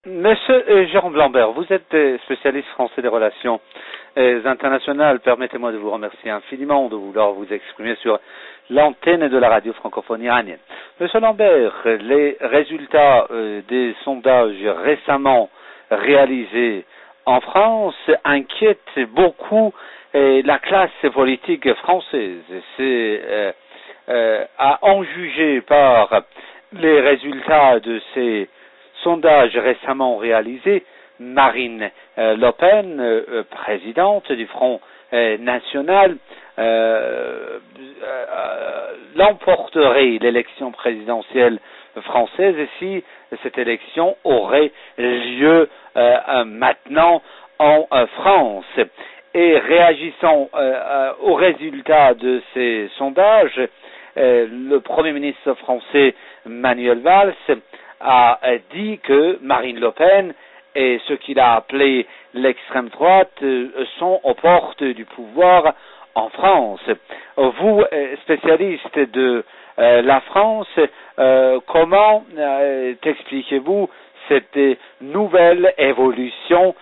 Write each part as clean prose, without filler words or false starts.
Monsieur Jérôme Lambert, vous êtes spécialiste français des relations internationales. Permettez-moi de vous remercier infiniment de vouloir vous exprimer sur l'antenne de la radio francophone iranienne. Monsieur Lambert, les résultats des sondages récemment réalisés en France inquiètent beaucoup la classe politique française. C'est à en juger par les résultats de ces sondage récemment réalisé, Marine Le Pen, présidente du Front National, l'emporterait l'élection présidentielle française et si cette élection aurait lieu maintenant en France. Et réagissant aux résultats de ces sondages, le Premier ministre français Manuel Valls a dit que Marine Le Pen et ce qu'il a appelé l'extrême droite sont aux portes du pouvoir en France. Vous, spécialiste de la France, comment expliquez-vous cette nouvelle évolution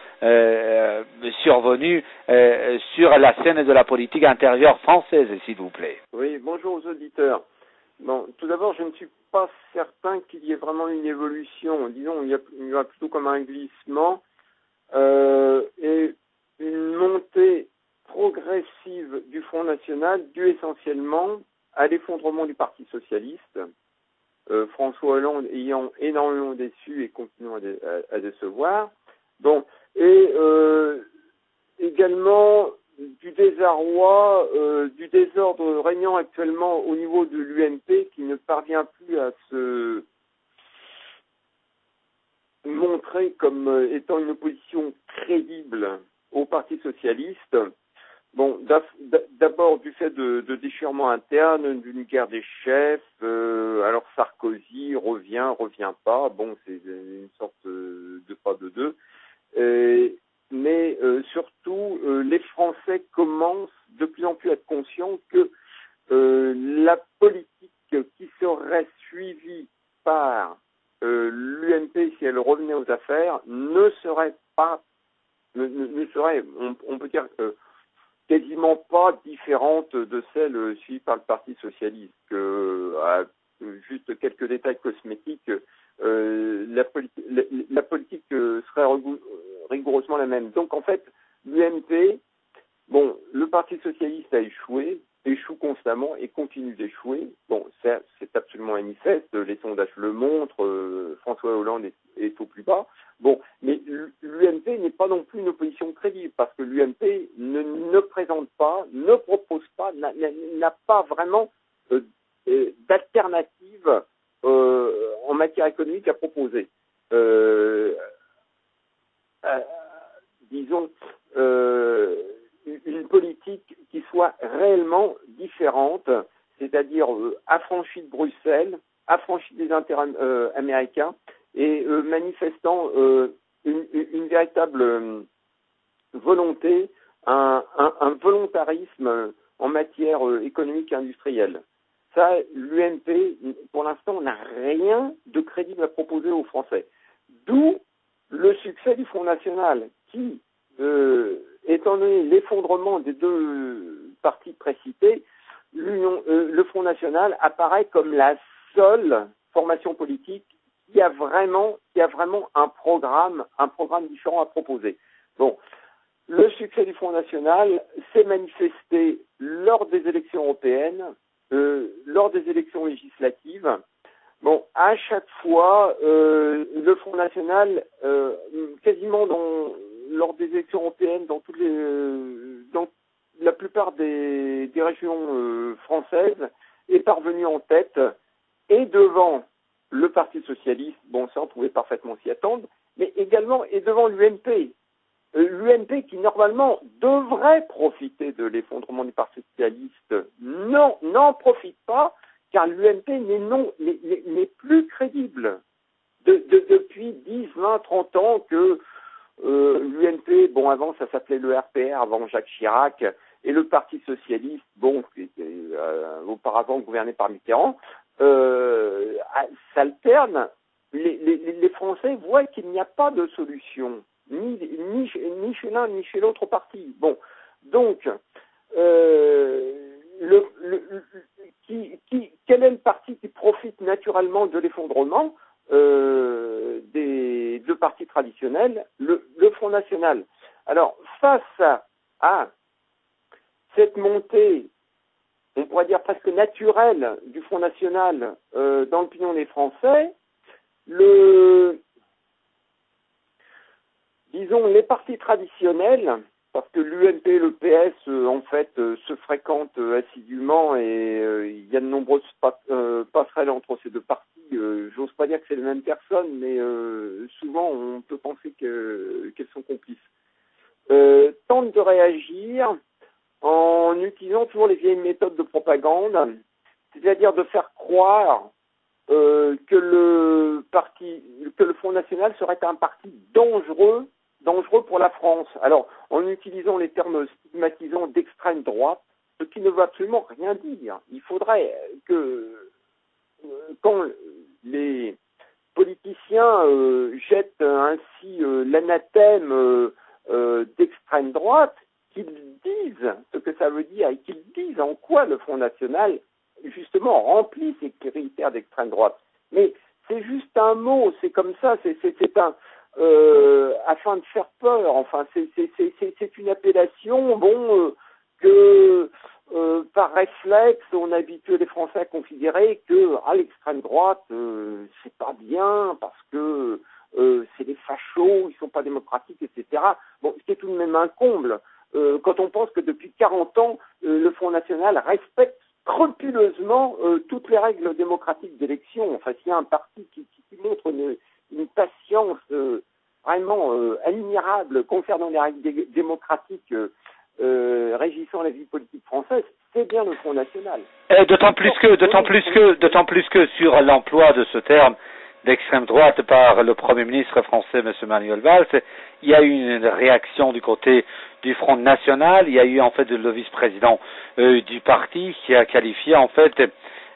survenue sur la scène de la politique intérieure française, s'il vous plaît? Oui, bonjour aux auditeurs. Bon, tout d'abord, je ne suis pas certain qu'il y ait vraiment une évolution. Disons, il y a plutôt comme un glissement et une montée progressive du Front National due essentiellement à l'effondrement du Parti Socialiste, François Hollande ayant énormément déçu et continuant à décevoir. Bon, et également du désarroi, du désordre régnant actuellement au niveau de l'UMP qui ne parvient plus à se montrer comme étant une opposition crédible au Parti Socialiste. Bon, d'abord du fait de déchirements internes, d'une guerre des chefs, alors Sarkozy revient pas, bon, c'est une sorte de pas de deux. Mais surtout, les Français commencent de plus en plus à être conscients que la politique qui serait suivie par l'UMP si elle revenait aux affaires ne serait, on peut dire, quasiment pas différente de celle suivie par le Parti Socialiste. Juste quelques détails cosmétiques. La politique serait rigoureusement la même. Donc en fait, l'UMP, bon, le Parti Socialiste a échoué, échoue constamment et continue d'échouer. Bon, c'est absolument manifeste, les sondages le montrent, François Hollande est au plus bas. Bon, mais l'UMP n'est pas non plus une opposition crédible parce que l'UMP ne présente pas, ne propose pas, n'a pas vraiment d'alternative en matière économique à proposer. Disons, une politique qui soit réellement différente, c'est-à-dire affranchie de Bruxelles, affranchie des intérêts américains et manifestant une véritable volonté, un volontarisme en matière économique et industrielle. Ça, l'UMP, pour l'instant, n'a rien de crédible à proposer aux Français. D'où le succès du Front National, qui, étant donné l'effondrement des deux partis précités, le Front National apparaît comme la seule formation politique qui a vraiment un programme différent à proposer. Bon, le succès du Front National s'est manifesté lors des élections européennes, lors des élections législatives. Bon, à chaque fois, le Front National, quasiment lors des élections européennes, dans la plupart des régions françaises, est parvenu en tête et devant le Parti Socialiste, bon ça on pouvait parfaitement s'y attendre, mais également et devant l'UMP. L'UMP qui normalement devrait profiter de l'effondrement du Parti Socialiste, n'en profite pas, car l'UMP n'est plus crédible. Depuis 10, 20, 30 ans que l'UMP, bon avant ça s'appelait le RPR, avant Jacques Chirac, et le Parti Socialiste, bon, qui était auparavant gouverné par Mitterrand, s'alterne les Français voient qu'il n'y a pas de solution, ni chez l'un ni chez l'autre parti. Bon, donc, quel est le parti qui profite naturellement de l'effondrement des deux partis traditionnels? Le Front National. Alors, face à cette montée, on pourrait dire presque naturelle, du Front National dans l'opinion des Français, disons, les partis traditionnels, parce que l'UMP et le PS, en fait, se fréquentent assidûment et il y a de nombreuses passerelles entre ces deux partis. J'ose pas dire que c'est les mêmes personnes, mais souvent on peut penser qu'elles sont complices. Tentent de réagir en utilisant toujours les vieilles méthodes de propagande, c'est-à-dire de faire croire que le Front National serait un parti dangereux pour la France. Alors, en utilisant les termes stigmatisants d'extrême droite, ce qui ne veut absolument rien dire. Il faudrait que, quand les politiciens jettent ainsi l'anathème d'extrême droite, qu'ils disent ce que ça veut dire et qu'ils disent en quoi le Front National, justement, remplit ces critères d'extrême droite. Mais c'est juste un mot, c'est comme ça, c'est afin de faire peur. Enfin, c'est une appellation, que par réflexe, on a habitué les Français à considérer que l'extrême droite, c'est pas bien parce que c'est des fachos, ils sont pas démocratiques, etc. Bon, c'est tout de même un comble. Quand on pense que depuis 40 ans, le Front National respecte scrupuleusement toutes les règles démocratiques d'élection. Enfin, s'il y a un parti qui montre une patience vraiment admirable concernant les règles démocratiques régissant la vie politique française, c'est bien le Front National. Et d'autant plus que sur l'emploi de ce terme d'extrême droite par le Premier ministre français, M. Manuel Valls, il y a eu une réaction du côté du Front National. Il y a eu en fait le vice-président du parti qui a qualifié en fait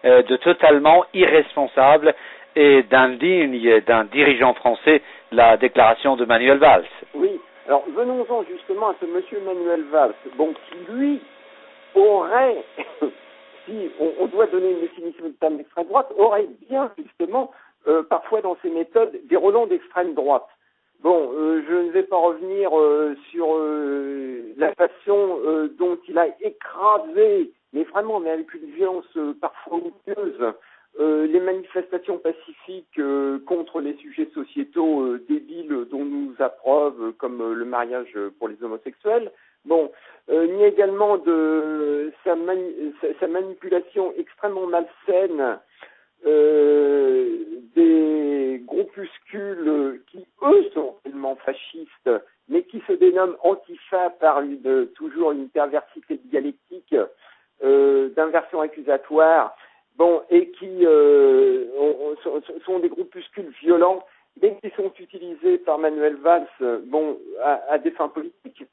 de totalement irresponsable et d'indigne d'un dirigeant français la déclaration de Manuel Valls. Oui, alors venons-en justement à ce M. Manuel Valls, qui lui aurait, si on doit donner une définition du terme d'extrême droite, aurait bien justement parfois dans ses méthodes des relents d'extrême droite. Bon, je ne vais pas revenir sur la façon dont il a écrasé, mais avec une violence parfois odieuse, les manifestations pacifiques contre les sujets sociétaux débiles dont nous approve, comme le mariage pour les homosexuels. Bon, ni également de sa manipulation extrêmement malsaine des groupuscules qui, eux, sont réellement fascistes, mais qui se dénomment Antifa par toujours une perversité dialectique d'inversion accusatoire, et qui sont des groupuscules violents, mais qui sont utilisés par Manuel Valls, à des fins politiques.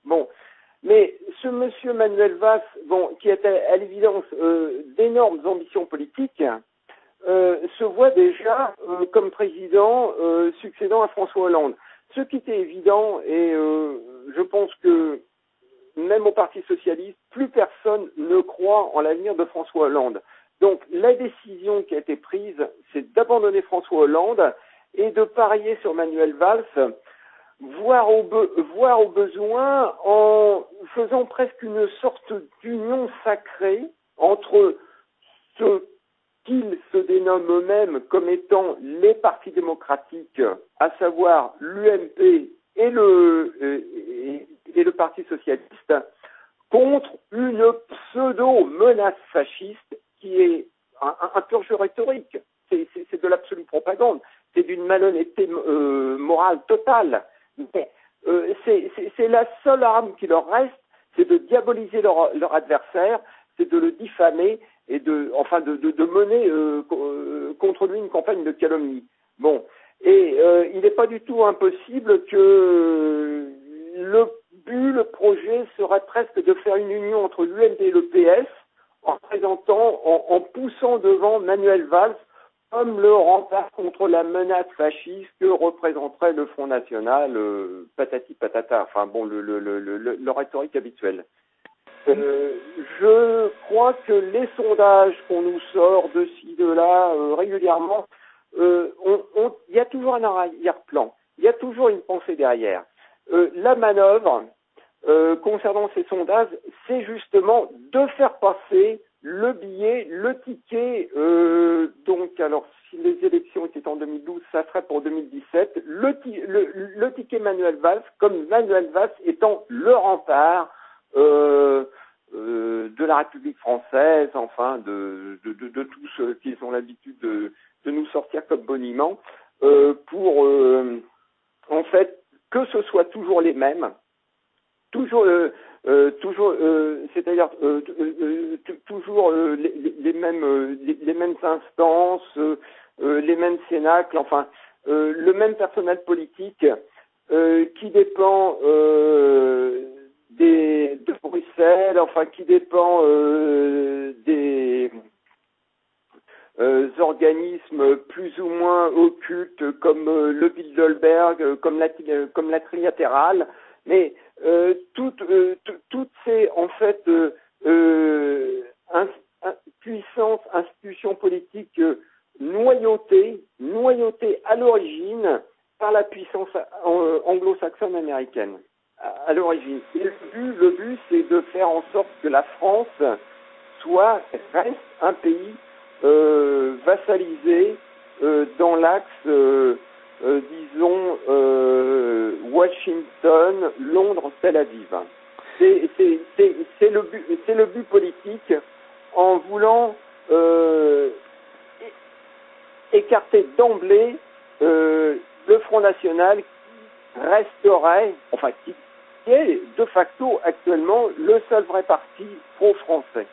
Mais ce monsieur Manuel Valls, qui a à l'évidence d'énormes ambitions politiques, se voit déjà comme président succédant à François Hollande. Ce qui était évident, et je pense que même au Parti socialiste, plus personne ne croit en l'avenir de François Hollande. Donc la décision qui a été prise, c'est d'abandonner François Hollande et de parier sur Manuel Valls, voire au besoin en faisant presque une sorte d'union sacrée entre ceux qu'ils se dénomment eux-mêmes comme étant les partis démocratiques, à savoir l'UMP et le Parti socialiste, contre une pseudo-menace fasciste qui est un pur jeu rhétorique. C'est de l'absolue propagande. C'est d'une malhonnêteté morale totale. Mais c'est la seule arme qui leur reste, c'est de diaboliser leur adversaire, c'est de le diffamer et de mener contre lui une campagne de calomnie. Il n'est pas du tout impossible que le projet serait presque de faire une union entre l'UMP et le PS en poussant devant Manuel Valls comme le rempart contre la menace fasciste que représenterait le Front National, patati patata, enfin bon, le rhétorique habituel. Je crois que les sondages qu'on nous sort de ci, de là, régulièrement, il y a toujours un arrière-plan, il y a toujours une pensée derrière. La manœuvre, concernant ces sondages, c'est justement de faire passer le billet, le ticket, donc alors si les élections étaient en 2012, ça serait pour 2017, le ticket Manuel Valls, comme Manuel Valls étant le rempart de la République française, enfin de tous ceux qui ont l'habitude de nous sortir comme boniment, pour en fait que ce soit toujours les mêmes, c'est-à-dire toujours les mêmes instances, les mêmes cénacles, enfin le même personnel politique qui dépend de Bruxelles, enfin qui dépend des organismes plus ou moins occultes comme le Bilderberg, comme la Trilatérale, mais toutes ces en fait puissances, institutions politiques noyautées à l'origine par la puissance anglo-saxonne américaine à l'origine. Et le but, c'est de faire en sorte que la France reste un pays vassalisé dans l'axe, disons, Washington, Londres, Tel Aviv. C'est le but politique en voulant écarter d'emblée le Front National qui resterait, enfin qui est de facto actuellement le seul vrai parti pro-français.